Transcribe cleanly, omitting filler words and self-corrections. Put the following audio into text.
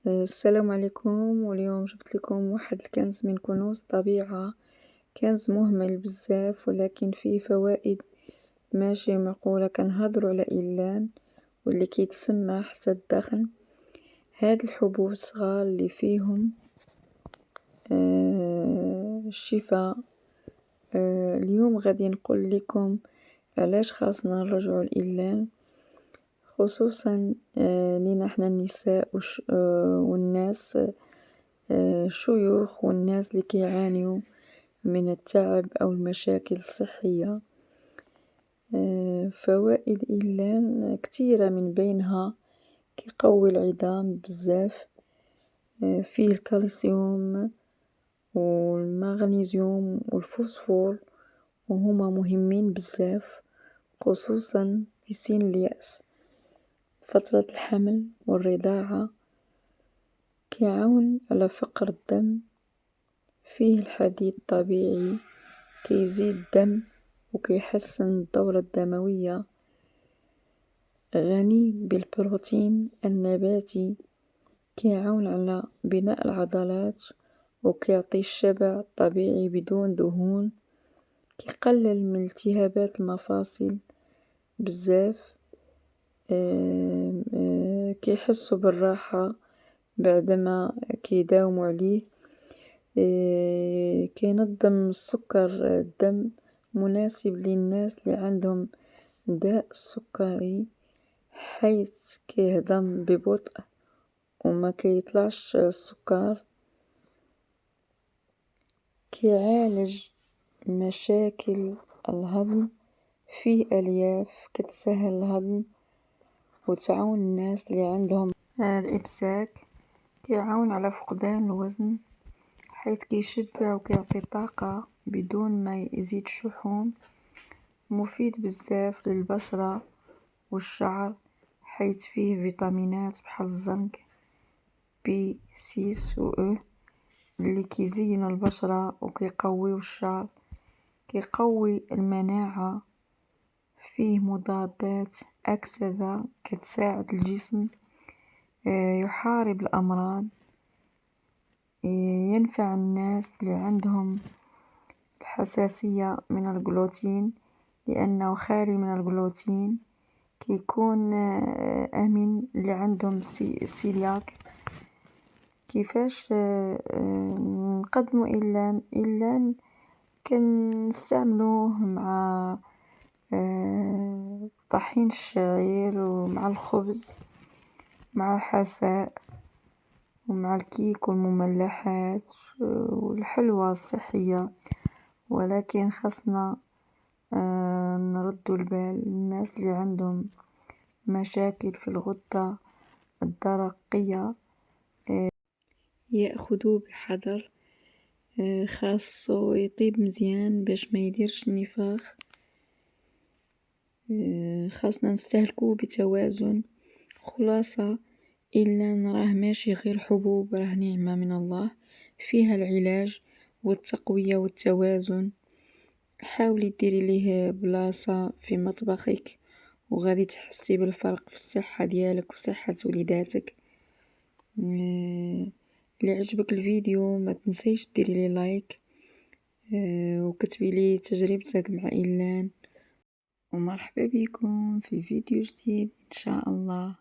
السلام عليكم، واليوم جبت لكم واحد الكنز من كنوز الطبيعة، كنز مهمل بزاف ولكن فيه فوائد ماشي معقولة. كنهضرو على إيلان واللي كيتسمى حتى الدخن. هاد الحبوب الصغار اللي فيهم الشفاء. اليوم غادي نقول لكم علاش خاصنا نرجعو لإيلان، خصوصا لينا حنا النساء والناس الشيوخ والناس اللي كيعانيو من التعب او المشاكل الصحية. فوائد إيلان كتيرة، من بينها كيقوي العظام بزاف، فيه الكالسيوم والمغنيسيوم والفوسفور، وهما مهمين بزاف خصوصا في سن اليأس، فترة الحمل والرضاعة. كيعاون على فقر الدم، فيه الحديد الطبيعي كيزيد الدم وكيحسن الدورة الدموية. غني بالبروتين النباتي، كيعاون على بناء العضلات وكيعطي الشبع الطبيعي بدون دهون. كيقلل من التهابات المفاصل بزاف. كيحسوا بالراحة بعدما كيداوموا عليه. كينظم السكر الدم، مناسب للناس اللي عندهم داء السكري، حيث كيهضم ببطء وما كيطلعش السكر. كيعالج مشاكل الهضم، فيه ألياف كتسهل الهضم وتعاون الناس اللي عندهم الإمساك. كيعاون على فقدان الوزن، حيث كيشبع وكيعطي طاقة بدون ما يزيد شحوم. مفيد بزاف للبشرة والشعر، حيث فيه فيتامينات بحال الزنك، B6 و E اللي كيزينوا البشرة وكيقويو الشعر. كيقوي المناعة، فيه مضادات أكسدة كتساعد الجسم يحارب الأمراض. ينفع الناس اللي عندهم الحساسية من الجلوتين، لأنه خالي من الجلوتين. كيكون آمن اللي عندهم السيلياك. كيفاش نقدمو إيلان كنستعملوه مع طحين الشعير ومع الخبز مع حساء ومع الكيك والمملحات والحلوى الصحية. ولكن خاصنا نردوا البال للناس اللي عندهم مشاكل في الغدة الدرقية، يأخذوه بحذر. خاصو يطيب مزيان باش ما يديرش النفاخ. خاصنا نستهلكوه بتوازن. خلاصة، إلا راه ماشي غير حبوب، راه نعمة من الله، فيها العلاج والتقوية والتوازن. حاولي ديري ليه بلاصة في مطبخك وغادي تحسي بالفرق في الصحة ديالك وصحة وليداتك. اللي عجبك الفيديو ما تنسيش ديري لي لايك، وكتبي لي تجربتك مع إيلان، ومرحبا بكم في فيديو جديد إن شاء الله.